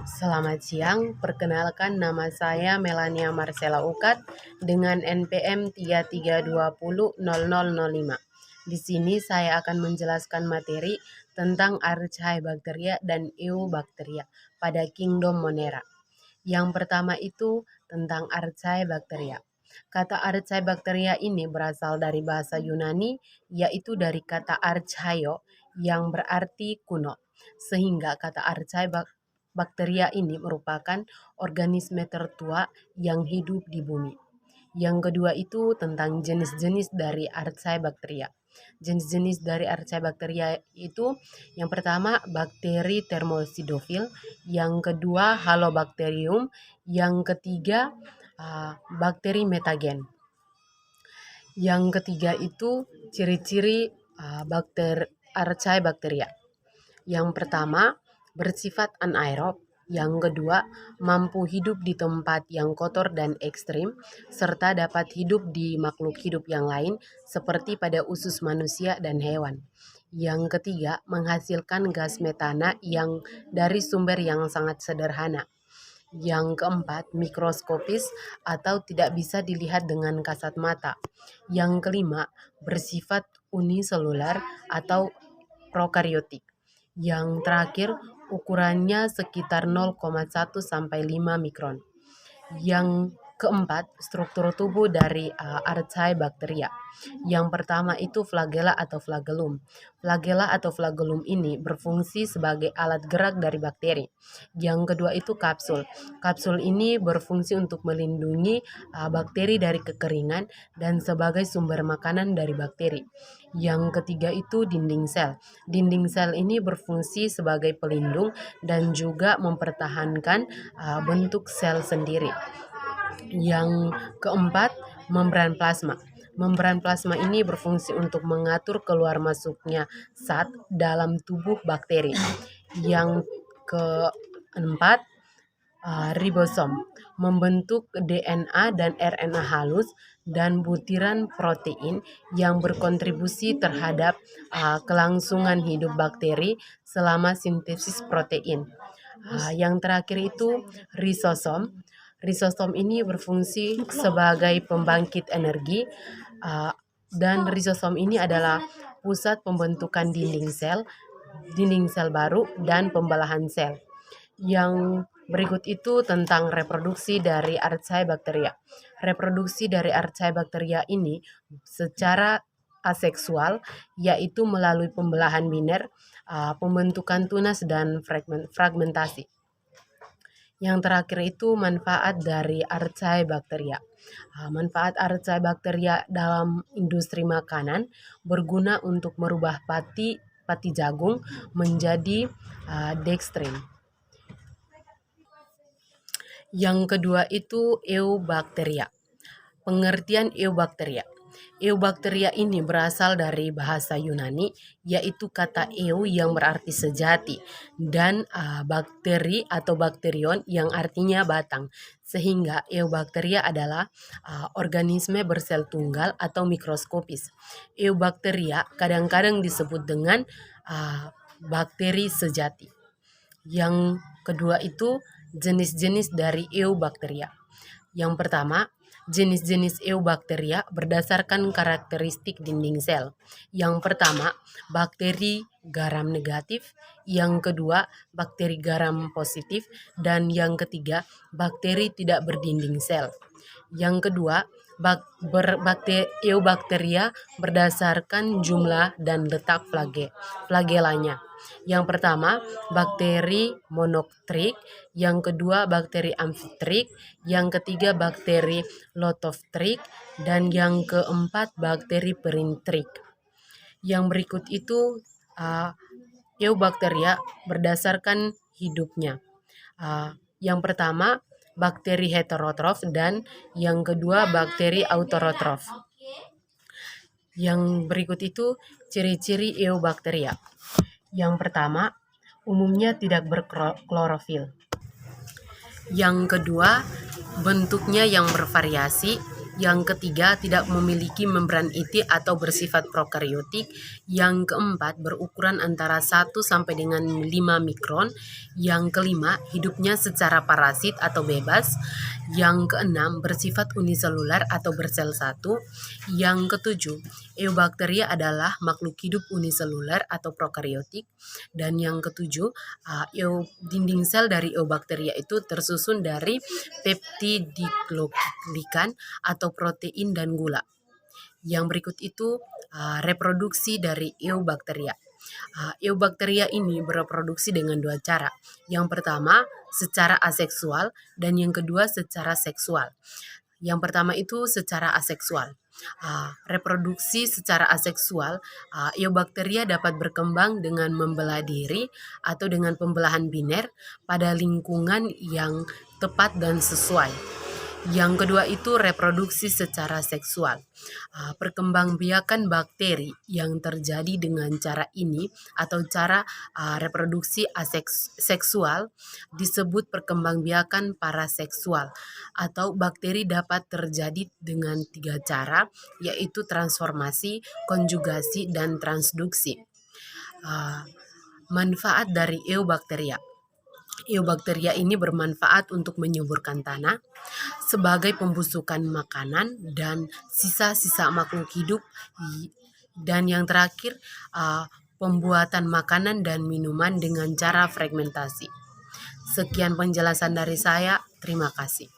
Selamat siang, perkenalkan nama saya Melania Marcella Ukat dengan NPM 33200005. Di sini saya akan menjelaskan materi tentang Archaebacteria dan Eubacteria pada Kingdom Monera. Yang pertama itu tentang Archaebacteria. Kata Archaebacteria ini berasal dari bahasa Yunani, yaitu dari kata archaio yang berarti kuno. Sehingga kata Archaebacteria ini merupakan organisme tertua yang hidup di bumi. Yang kedua itu tentang jenis-jenis dari Archaebacteria. Jenis-jenis dari Archaebacteria itu yang pertama bakteri thermosidofil, yang kedua Halobacterium, yang ketiga bakteri metagen. Yang ketiga itu ciri-ciri Archaebacteria. Yang pertama bersifat anaerob, yang kedua mampu hidup di tempat yang kotor dan ekstrim, serta dapat hidup di makhluk hidup yang lain seperti pada usus manusia dan hewan. Yang ketiga menghasilkan gas metana yang dari sumber yang sangat sederhana. Yang keempat, mikroskopis atau tidak bisa dilihat dengan kasat mata. Yang kelima, bersifat uniselular atau prokariotik. Yang terakhir, ukurannya sekitar 0,1 sampai 5 mikron. Yang keempat, struktur tubuh dari Archaebacteria. Yang pertama itu flagella atau flagellum. Flagella atau flagellum ini berfungsi sebagai alat gerak dari bakteri. Yang kedua itu kapsul. Kapsul ini berfungsi untuk melindungi bakteri dari kekeringan dan sebagai sumber makanan dari bakteri. Yang ketiga itu dinding sel. Dinding sel ini berfungsi sebagai pelindung dan juga mempertahankan bentuk sel sendiri. Yang keempat, membran plasma. Membran plasma ini berfungsi untuk mengatur keluar masuknya zat dalam tubuh bakteri. Yang keempat, ribosom, membentuk DNA dan RNA halus dan butiran protein yang berkontribusi terhadap kelangsungan hidup bakteri selama sintesis protein. Yang terakhir itu risosom. Risosom ini berfungsi sebagai pembangkit energi dan risosom ini adalah pusat pembentukan dinding sel baru dan pembelahan sel. Yang berikut itu tentang reproduksi dari Archaebacteria. Reproduksi dari Archaebacteria ini secara aseksual, yaitu melalui pembelahan biner, pembentukan tunas dan fragmentasi. Yang terakhir itu manfaat dari Archaebacteria. Manfaat Archaebacteria dalam industri makanan berguna untuk merubah pati jagung menjadi dextrin. Yang kedua itu Eubacteria. Pengertian Eubacteria. Eubacteria ini berasal dari bahasa Yunani, yaitu kata eu yang berarti sejati, dan bakteri atau bakterion yang artinya batang. Sehingga Eubacteria adalah organisme bersel tunggal atau mikroskopis. Eubacteria kadang-kadang disebut dengan bakteri sejati. Yang kedua itu jenis-jenis dari Eubacteria. Yang pertama, jenis-jenis Eubacteria berdasarkan karakteristik dinding sel. Yang pertama, bakteri garam negatif. Yang kedua, bakteri garam positif. Dan yang ketiga, bakteri tidak berdinding sel. Yang kedua, Eubacteria berdasarkan jumlah dan letak flagellanya. Yang pertama, bakteri monotrik, yang kedua bakteri amfitrik, yang ketiga bakteri lototrik, dan yang keempat bakteri perintrik. Yang berikut itu Eubacteria berdasarkan hidupnya. Yang pertama, bakteri heterotrof dan yang kedua bakteri autotrof. Yang berikut itu ciri-ciri Eubacteria. Yang pertama, umumnya tidak berklorofil. Yang kedua, bentuknya yang bervariasi. Yang ketiga, tidak memiliki membran inti atau bersifat prokariotik. Yang keempat, berukuran antara 1 sampai dengan 5 mikron. Yang kelima, hidupnya secara parasit atau bebas. Yang keenam, bersifat uniselular atau bersel satu. Yang ketujuh, eubakteria adalah makhluk hidup uniselular atau prokariotik. Dan yang ketujuh, dinding sel dari eubakteria itu tersusun dari peptidoglykan atau protein dan gula. Yang berikut itu reproduksi dari eubakteria. Eubakteria ini bereproduksi dengan dua cara. Yang pertama secara aseksual dan yang kedua secara seksual. Yang pertama itu secara aseksual. Reproduksi secara aseksual, eubakteria dapat berkembang dengan membelah diri atau dengan pembelahan biner pada lingkungan yang tepat dan sesuai. Yang kedua itu reproduksi secara seksual. Perkembangbiakan bakteri yang terjadi dengan cara ini atau cara reproduksi seksual disebut perkembangbiakan paraseksual, atau bakteri dapat terjadi dengan 3 cara, yaitu transformasi, konjugasi, dan transduksi. Manfaat dari eubakteria. Eubakteria ini bermanfaat untuk menyuburkan tanah sebagai pembusukan makanan dan sisa-sisa makhluk hidup, dan yang terakhir pembuatan makanan dan minuman dengan cara fragmentasi. Sekian penjelasan dari saya, terima kasih.